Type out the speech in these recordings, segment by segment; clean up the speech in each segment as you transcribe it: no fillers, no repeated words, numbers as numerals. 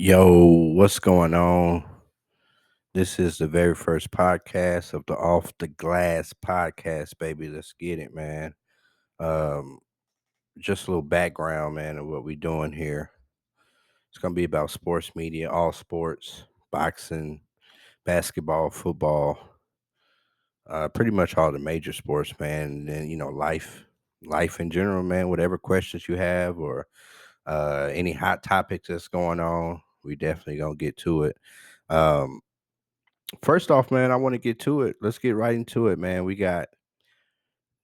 Yo, what's going on? This is the very first podcast of the Off the Glass podcast, baby. Let's get it, man. Um, just a little background, man, of what we doing here. It's gonna be about sports media, all sports, boxing, basketball, football, pretty much all the major sports, man. And then life in general, man. Whatever questions you have or any hot topics that's going on, we definitely gonna get to it. Um, First off, man, I want to get to it. Let's get right into it, man. We got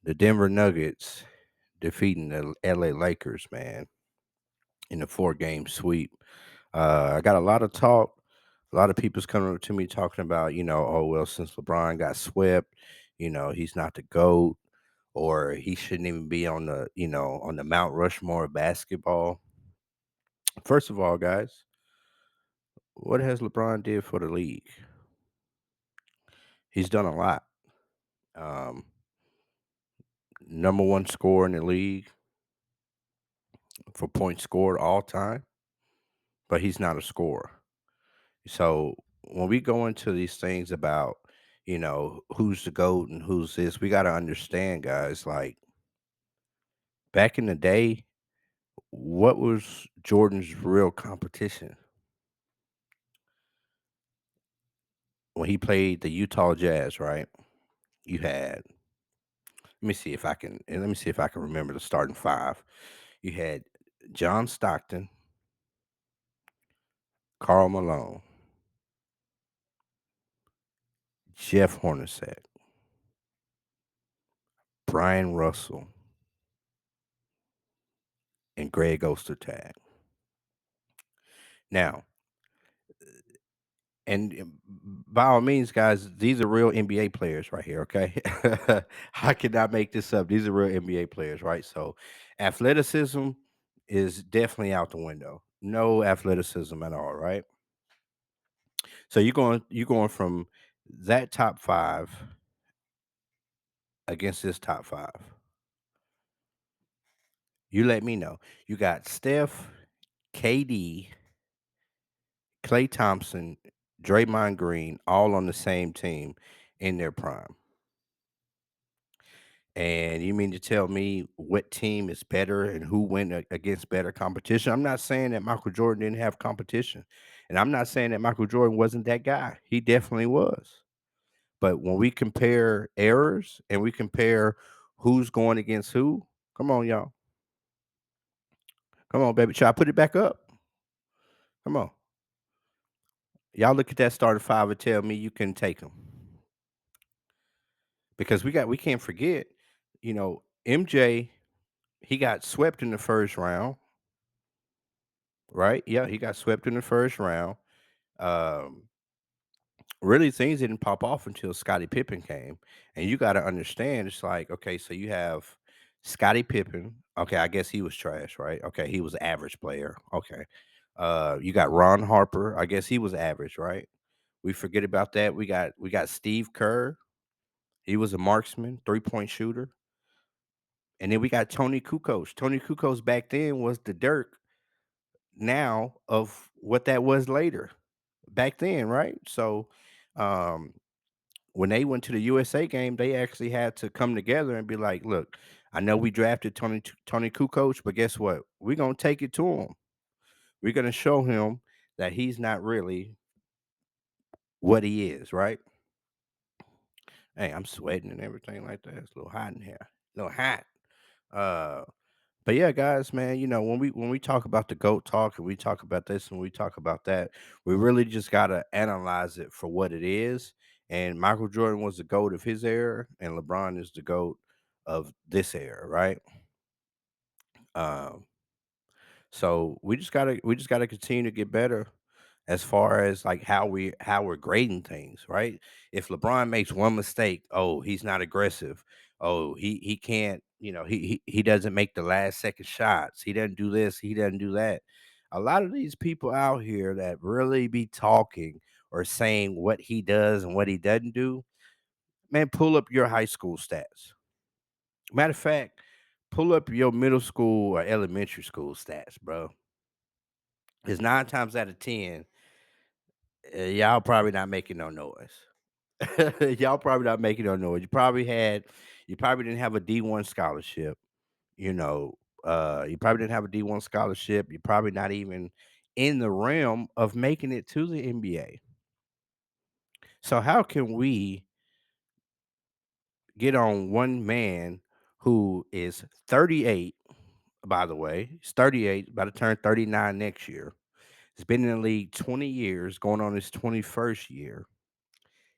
the Denver Nuggets defeating the LA Lakers, man, in a four-game sweep. I got a lot of talk. A lot of people's coming up to me talking about, oh well, since LeBron got swept, he's not the GOAT, or he shouldn't even be on the Mount Rushmore of basketball. First of all, guys, what has LeBron did for the league? He's done a lot. Um, Number one scorer in the league for points scored all time, but he's not a scorer. So when we go into these things about, who's the GOAT and who's this, we got to understand, guys, like back in the day, what was Jordan's real competition? When he played the Utah Jazz, right? You had, let me see if I can remember the starting five. You had John Stockton, Carl Malone, Jeff Hornacek, Brian Russell, and Greg Ostertag. Now, and by all means, guys, these are real NBA players right here. Okay, I cannot make this up. These are real NBA players, right? So, athleticism is definitely out the window. No athleticism at all, right? So you're going from that top five against this top five. You let me know. You got Steph, KD, Clay Thompson, Draymond Green, all on the same team in their prime. And you mean to tell me what team is better and who went against better competition? I'm not saying that Michael Jordan didn't have competition. And I'm not saying that Michael Jordan wasn't that guy. He definitely was. But when we compare errors and we compare who's going against who, come on, y'all. Come on, baby. Try put it back up. Come on. Y'all look at that starting five and tell me you can take them. Because we can't forget, MJ, he got swept in the first round. Right? Yeah, he got swept in the first round. Um, really, things didn't pop off until Scottie Pippen came, and you got to understand, it's like, okay, so you have Scottie Pippen. Okay, I guess he was trash, right? Okay, he was an average player. Okay, you got Ron Harper. I guess he was average, right? We forget about that. We got Steve Kerr. He was a marksman, 3-point shooter, and then we got Tony Kukoc. Tony Kukoc back then was the Dirk now of what that was later back then, right? So, um, when they went to the USA game, they actually had to come together and be like, "Look, I know we drafted Tony Kukoc, but guess what? We're gonna take it to him. We're gonna show him that he's not really what he is, right?" Hey, I'm sweating and everything like that. It's a little hot in here. A little hot. Uh, But yeah, guys, man, when we talk about the GOAT talk and we talk about this and we talk about that, we really just gotta analyze it for what it is. And Michael Jordan was the GOAT of his era, and LeBron is the GOAT of this era, right? Um, so we just gotta continue to get better as far as like how we're grading things, right? If LeBron makes one mistake, oh, he's not aggressive. Oh, he can't, he doesn't make the last second shots. He doesn't do this, he doesn't do that. A lot of these people out here that really be talking or saying what he does and what he doesn't do, man, pull up your high school stats. Matter of fact, pull up your middle school or elementary school stats, bro. Is 9 times out of 10, y'all probably not making no noise. Y'all probably not making no noise. You probably didn't have a D1 scholarship, you know, you probably didn't have a D1 scholarship. You're probably not even in the realm of making it to the NBA. So how can we get on one man who is 38, by the way? He's 38, about to turn 39 next year. He's been in the league 20 years, going on his 21st year,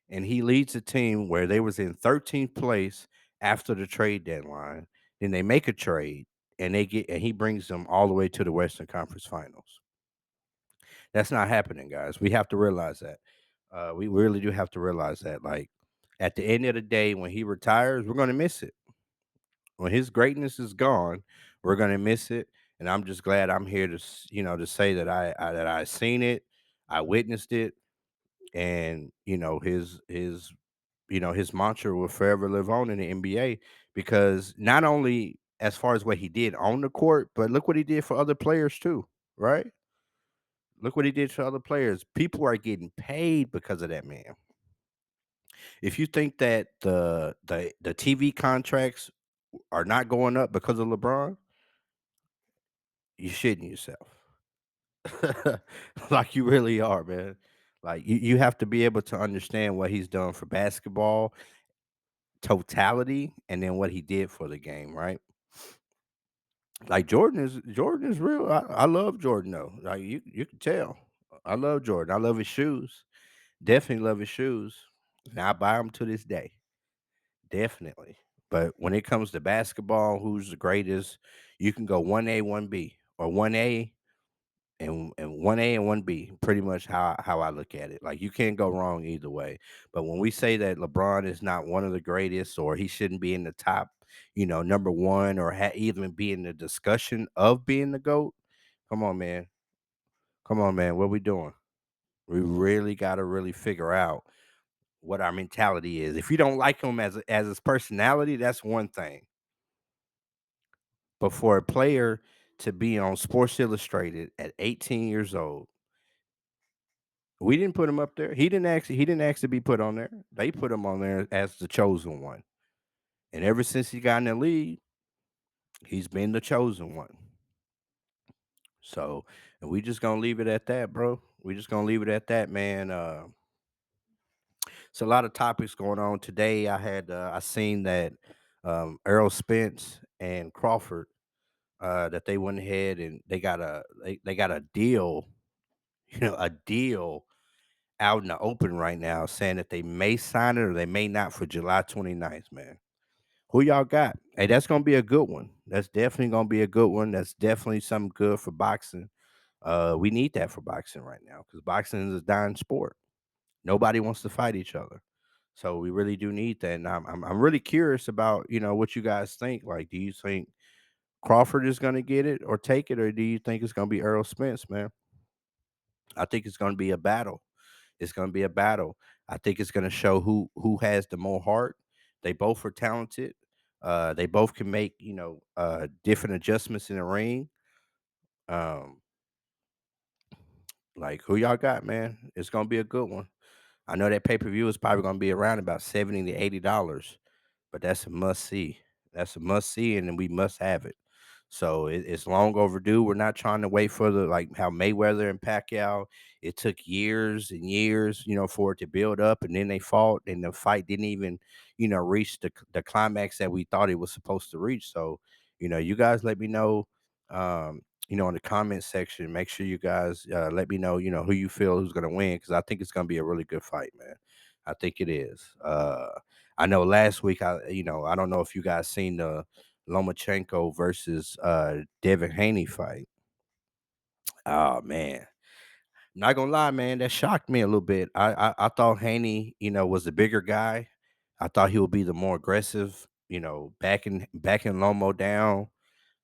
and he leads a team where they was in 13th place after the trade deadline. Then they make a trade and he brings them all the way to the Western Conference Finals. That's not happening, guys. We have to realize that. We really do have to realize that. Like at the end of the day, when he retires, we're gonna miss it. When his greatness is gone, we're gonna miss it. And I'm just glad I'm here to to say that I seen it, I witnessed it, and his mantra will forever live on in the NBA because not only as far as what he did on the court, but look what he did for other players too, right? Look what he did for other players. People are getting paid because of that man. If you think that the TV contracts are not going up because of LeBron, you're shitting yourself. Like you really are, man. Like you have to be able to understand what he's done for basketball totality and then what he did for the game, right? Like Jordan is real. I love Jordan though. Like you can tell. I love Jordan. I love his shoes. Definitely love his shoes. And I buy them to this day. Definitely. But when it comes to basketball, who's the greatest? You can go 1A, 1B, or 1A and 1A and 1B. Pretty much how I look at it. Like you can't go wrong either way. But when we say that LeBron is not one of the greatest, or he shouldn't be in the top, number one, or even be in the discussion of being the GOAT, come on, man. Come on, man. What we doing? We really got to really figure out what our mentality is. If you don't like him as his personality, that's one thing. But for a player to be on Sports Illustrated at 18 years old, we didn't put him up there. He didn't ask to be put on there. They put him on there as the chosen one. And ever since he got in the league, he's been the chosen one. So, and we just gonna leave it at that, bro. We just gonna leave it at that, man. It's a lot of topics going on today. I seen that Earl Spence and Crawford that they went ahead and they got a deal, a deal out in the open right now saying that they may sign it or they may not for July 29th, man. Who y'all got? Hey, that's gonna be a good one. That's definitely gonna be a good one. That's definitely something good for boxing. We need that for boxing right now because boxing is a dying sport. Nobody wants to fight each other. So we really do need that. And I'm really curious about, what you guys think. Like, do you think Crawford is gonna get it or take it, or do you think it's gonna be Earl Spence, man? I think it's gonna be a battle. It's gonna be a battle. I think it's gonna show who has the more heart. They both are talented. They both can make, different adjustments in the ring. Um, like who y'all got, man? It's gonna be a good one. I know that pay-per-view is probably gonna be around about $70 to $80, but that's a must see. That's a must see, and then we must have it. So it's long overdue. We're not trying to wait for the like how Mayweather and Pacquiao. It took years and years, for it to build up, and then they fought, and the fight didn't even, reach the climax that we thought it was supposed to reach. So, you guys let me know. Um, in the comment section, make sure you guys let me know, who you feel who's gonna win because I think it's gonna be a really good fight, man. I think it is. I know last week I don't know if you guys seen the Lomachenko versus Devin Haney fight. Oh man. Not gonna lie, man, that shocked me a little bit. I thought Haney, was the bigger guy. I thought he would be the more aggressive, backing Lomo down.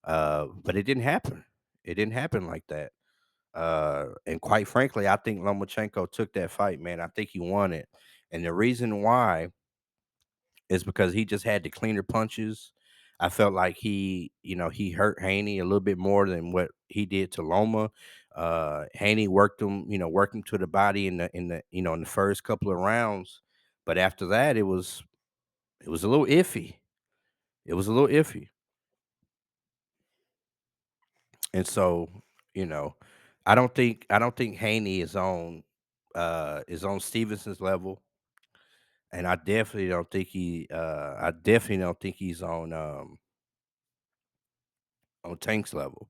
But it didn't happen. It didn't happen like that. And quite frankly, I think Lomachenko took that fight, man. I think he won it. And the reason why is because he just had the cleaner punches. I felt like he hurt Haney a little bit more than what he did to Loma. Haney worked him to the body in the first couple of rounds, but after that, it was a little iffy. It was a little iffy, and so you know, I don't think Haney is on Stevenson's level, and I definitely don't think he's on Tank's level.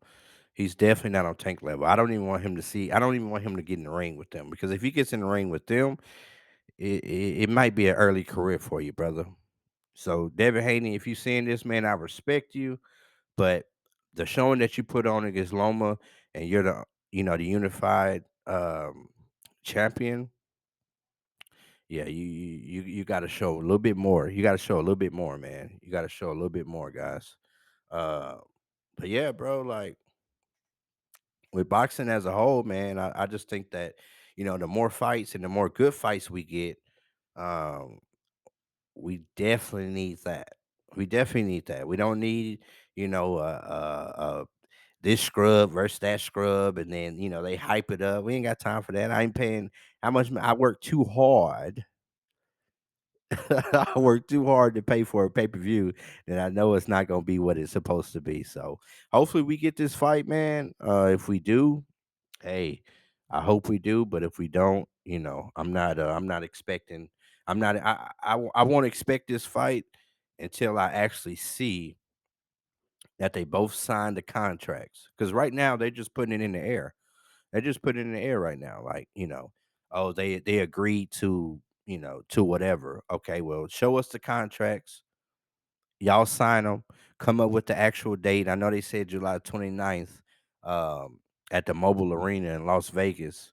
He's definitely not on Tank level. I don't even want him to get in the ring with them because if he gets in the ring with them, it might be an early career for you, brother. So, Devin Haney, if you seeing this, man, I respect you, but the showing that you put on against Loma and you're the unified champion, yeah, you got to show a little bit more. You got to show a little bit more, man. You got to show a little bit more, guys. Uh, but yeah, bro, like with boxing as a whole, man, I just think that the more fights and the more good fights we get, um, we definitely need that. We definitely need that. We don't need you know this scrub versus that scrub, and then they hype it up. We ain't got time for that. I ain't paying how much I work too hard. I work too hard to pay for a pay per view, and I know it's not gonna be what it's supposed to be. So hopefully we get this fight, man. If we do, hey, I hope we do, but if we don't, I'm not expecting. I'm not. I won't expect this fight until I actually see that they both signed the contracts. Because right now they're just putting it in the air. They're just putting it in the air right now. Like oh they agreed to whatever. Okay, well show us the contracts. Y'all sign them. Come up with the actual date. I know they said July 29th um, at the Mobile Arena in Las Vegas.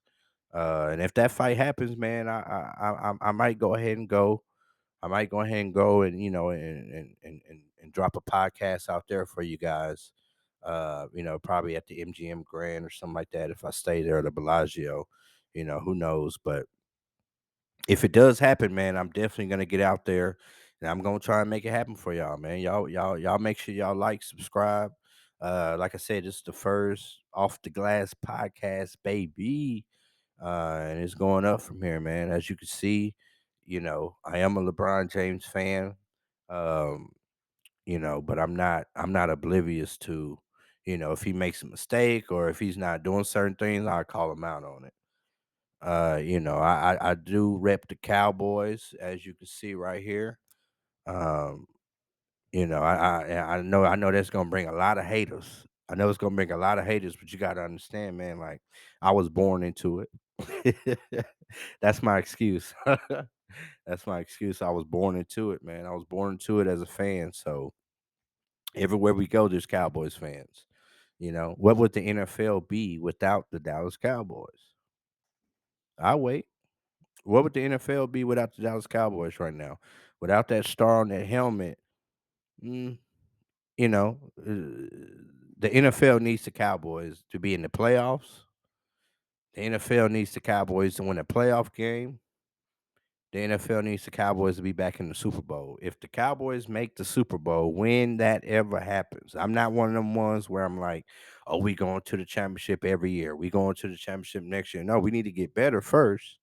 And if that fight happens, man, I might go ahead and go. I might go ahead and go and and drop a podcast out there for you guys. Probably at the MGM Grand or something like that. If I stay there at the Bellagio, who knows? But if it does happen, man, I'm definitely gonna get out there and I'm gonna try and make it happen for y'all, man. Y'all make sure y'all like, subscribe. Like I said, this is the first off the glass podcast, baby. And it's going up from here, man. As you can see, I am a LeBron James fan. Um, but I'm not oblivious to, if he makes a mistake or if he's not doing certain things, I call him out on it. I do rep the Cowboys, as you can see right here. Um, I know that's gonna bring a lot of haters. I know it's gonna bring a lot of haters, but you gotta understand, man. Like I was born into it. That's my excuse. That's my excuse. I was born into it, man. I was born into it as a fan. So everywhere we go, there's Cowboys fans. What would the NFL be without the Dallas Cowboys? I wait. What would the NFL be without the Dallas Cowboys right now? Without that star on that helmet, mm, the NFL needs the Cowboys to be in the playoffs. The NFL needs the Cowboys to win a playoff game. The NFL needs the Cowboys to be back in the Super Bowl. If the Cowboys make the Super Bowl, when that ever happens, I'm not one of them ones where I'm like, oh, we going to the championship every year. We going to the championship next year. No, we need to get better first.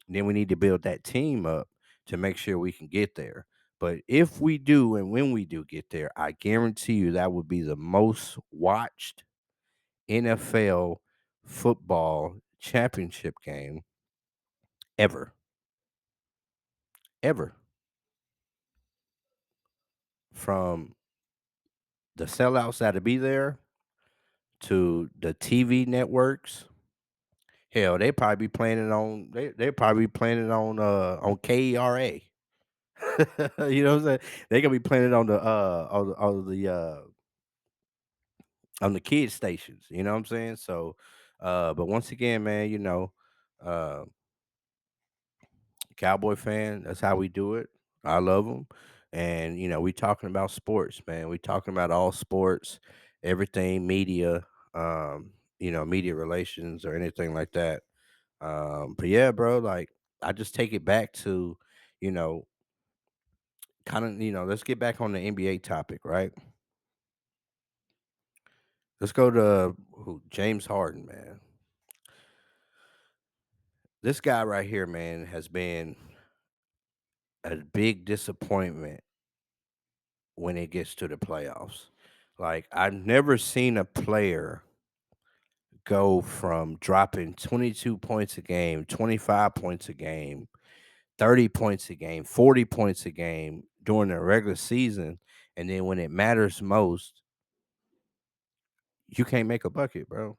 Then we need to build that team up to make sure we can get there. But if we do, and when we do get there, I guarantee you that would be the most watched NFL football championship game ever, ever. From the sellouts that'll be there to the TV networks. Hell, they probably be playing it on they probably playing it on KERA. You know what I'm saying? They gonna be playing it on the kids stations, you know what I'm saying? So but once again, man, uh Cowboy fan, that's how we do it. I love them. And we talking about sports, man. We talking about all sports, everything media, media relations or anything like that. But yeah, bro, like I just take it back to, you know, kind of, let's get back on the NBA topic, right? Let's go to James Harden, man. This guy right here, man, has been a big disappointment when it gets to the playoffs. Like, I've never seen a player go from dropping 22 points a game, 25 points a game, 30 points a game, 40 points a game during the regular season. And then when it matters most, you can't make a bucket, bro.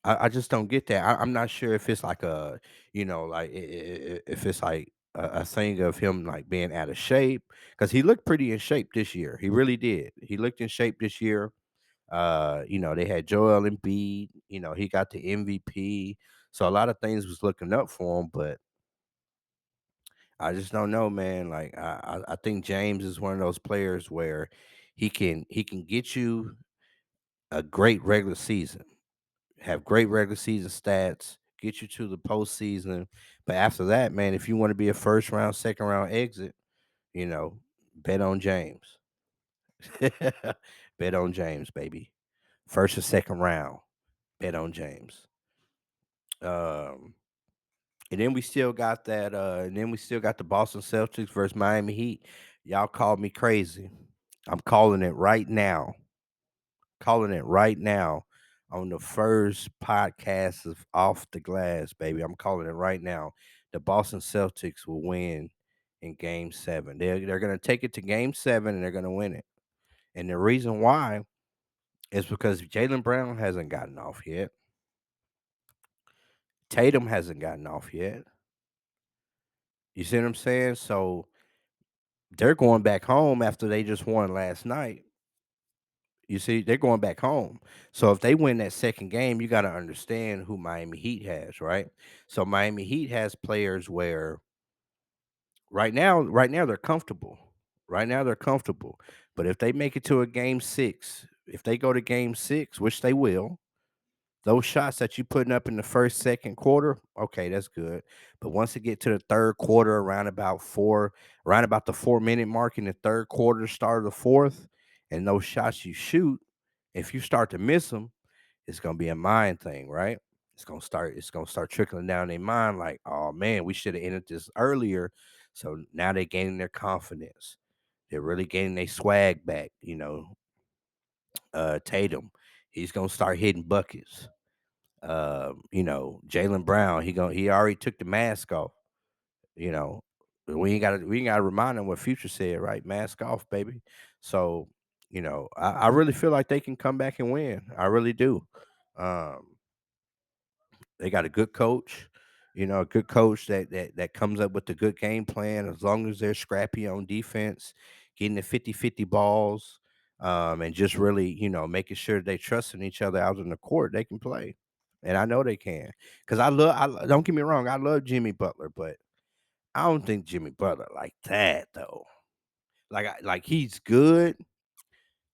I just don't get that. I'm not sure if it's like like if it's like a thing of him like being out of shape because he looked pretty in shape this year. He really did. He looked in shape this year. They had Joel Embiid. He got the MVP. So a lot of things was looking up for him, but I just don't know, man. Like I think James is one of those players where he can get you a great regular season, have great regular season stats, get you to the postseason. But after that, man, if you want to be a first round, second round exit, you know, bet on James. Bet on James, baby. First or second round, bet on James. Um, and then we still got the Boston Celtics versus Miami Heat. Y'all called me crazy. I'm calling it right now. Calling it right now on the first podcast of Off the Glass, baby. I'm calling it right now. The Boston Celtics will win in Game 7. They're gonna take it to Game 7 and they're gonna win it. And the reason why is because Jalen Brown hasn't gotten off yet. Tatum hasn't gotten off yet. You see what I'm saying? So they're going back home after they just won last night. You see, they're going back home. So if they win that second game, you got to understand who Miami Heat has, right? So Miami Heat has players where right now they're comfortable. Right now they're comfortable. But if they make it to a game 6, if they go to game 6, which they will, those shots that you putting up in the first, second quarter, okay, that's good. But once it get to the third quarter, around about the 4 minute mark in the third quarter, start of the fourth, and those shots you shoot, if you start to miss them, it's gonna be a mind thing, right? It's gonna start trickling down their mind, like, oh man, we should have ended this earlier. So now they're gaining their confidence. They're really gaining their swag back, Tatum, he's gonna start hitting buckets. Jalen Brown, he already took the mask off. You know, we ain't gotta remind him what Future said, right? Mask off, baby. So, I really feel like they can come back and win. I really do. Um, they got a good coach, a good coach that comes up with a good game plan as long as they're scrappy on defense, getting the 50-50 balls, and just really, making sure they trusting each other out in the court, they can play. And I know they can. Cause don't get me wrong, I love Jimmy Butler, but I don't think Jimmy Butler like that though. Like he's good,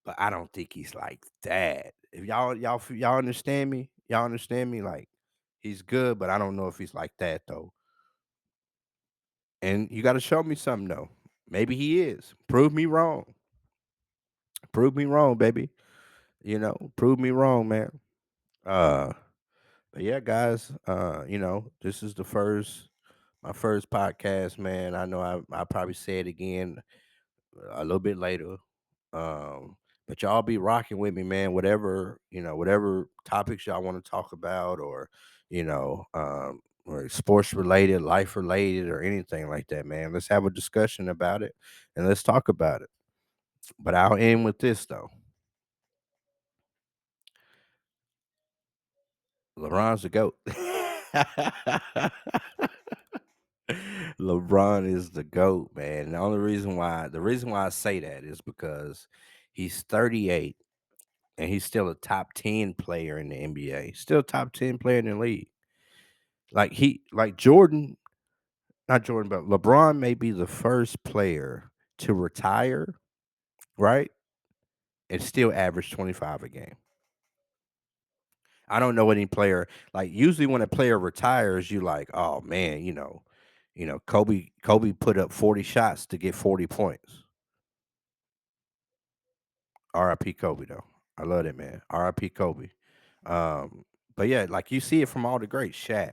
but I don't think he's like that. If y'all understand me, y'all understand me. Like he's good, but I don't know if he's like that though. And you got to show me something though. Maybe he is. Prove me wrong. Prove me wrong, baby. Prove me wrong, man. Uh, but yeah, guys. This is my first podcast, man. I know I probably say it again a little bit later. Um, but y'all be rocking with me, man. Whatever topics y'all want to talk about, or sports related, life related, or anything like that, man. Let's have a discussion about it and let's talk about it. But I'll end with this though. LeBron's the GOAT. LeBron is the GOAT, man. The reason why I say that is because he's 38 and he's still a top 10 player in the NBA. Still top 10 player in the league. Like Jordan, not Jordan, but LeBron may be the first player to retire, right? And still average 25 a game. I don't know any player, like usually when a player retires, you like, oh man, Kobe put up 40 shots to get 40 points. RIP Kobe though. I love that man. RIP Kobe. Um, but yeah, like you see it from all the greats. Shaq,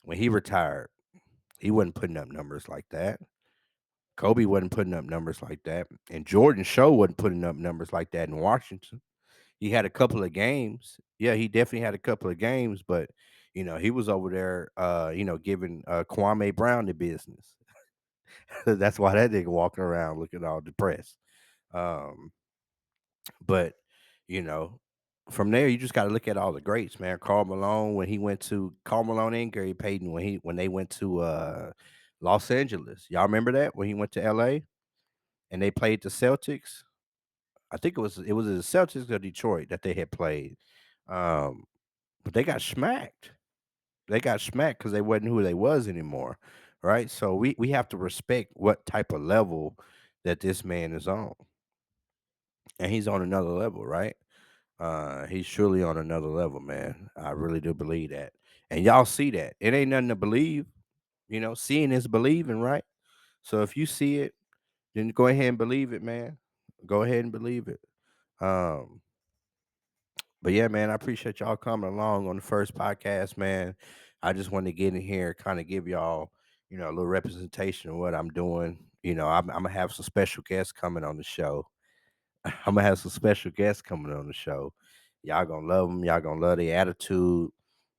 when he retired, he wasn't putting up numbers like that. Kobe wasn't putting up numbers like that. And Jordan Show wasn't putting up numbers like that in Washington. He had a couple of games. Yeah, he definitely had a couple of games, but he was over there giving Kwame Brown the business. That's why that nigga walking around looking all depressed. Um, but you know, from there you just got to look at all the greats, man. Carl Malone and Gary Payton when they went to Los Angeles. Y'all remember that when he went to LA and they played the Celtics? I think it was the Celtics or Detroit that they had played. Um, but they got smacked. They got smacked because they wasn't who they was anymore, right? So we have to respect what type of level that this man is on, and he's on another level, right? He's surely on another level, man. I really do believe that, and y'all see that. It ain't nothing to believe, Seeing is believing, right? So if you see it, then go ahead and believe it, man. Go ahead and believe it. Um, But yeah, man, I appreciate y'all coming along on the first podcast, man. I just wanted to get in here, kind of give y'all, a little representation of what I'm doing. I'm gonna have some special guests coming on the show. I'm gonna have some special guests coming on the show. Y'all gonna love them. Y'all gonna love their attitude.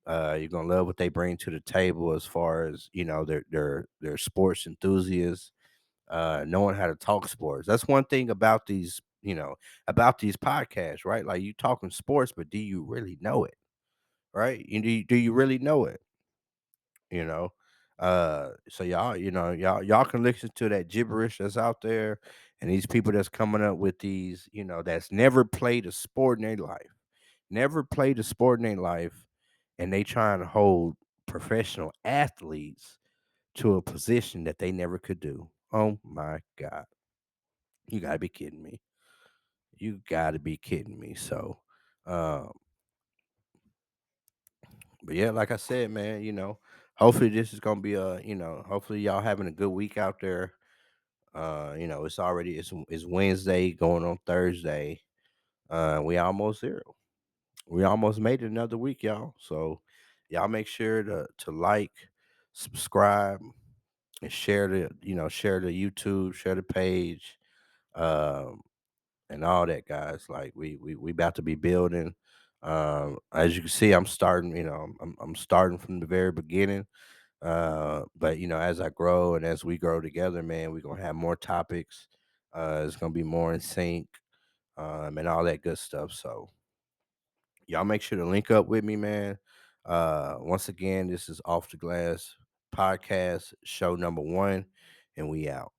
You're gonna love what they bring to the table as far as their sports enthusiasts, knowing how to talk sports. That's one thing about these podcasts, right? Like you talking sports, but do you really know it, right? Do you really know it? You know, so y'all can listen to that gibberish that's out there, and these people that's coming up with these, that's never played a sport in their life, never played a sport in their life, and they trying to hold professional athletes to a position that they never could do. Oh my God. You gotta be kidding me. You gotta be kidding me. So, um, but yeah, like I said, man, hopefully this is gonna be hopefully y'all having a good week out there. It's Wednesday going on Thursday. We almost there. We almost made it another week, y'all. So y'all make sure to like, subscribe, and share the YouTube, share the page. Um, and all that, guys. Like we about to be building. As you can see, I'm starting. I'm starting from the very beginning. But as I grow and as we grow together, man, we're gonna have more topics. It's gonna be more in sync, and all that good stuff. So y'all make sure to link up with me, man. Once again, this is Off the Glass podcast, show number 1, and we out.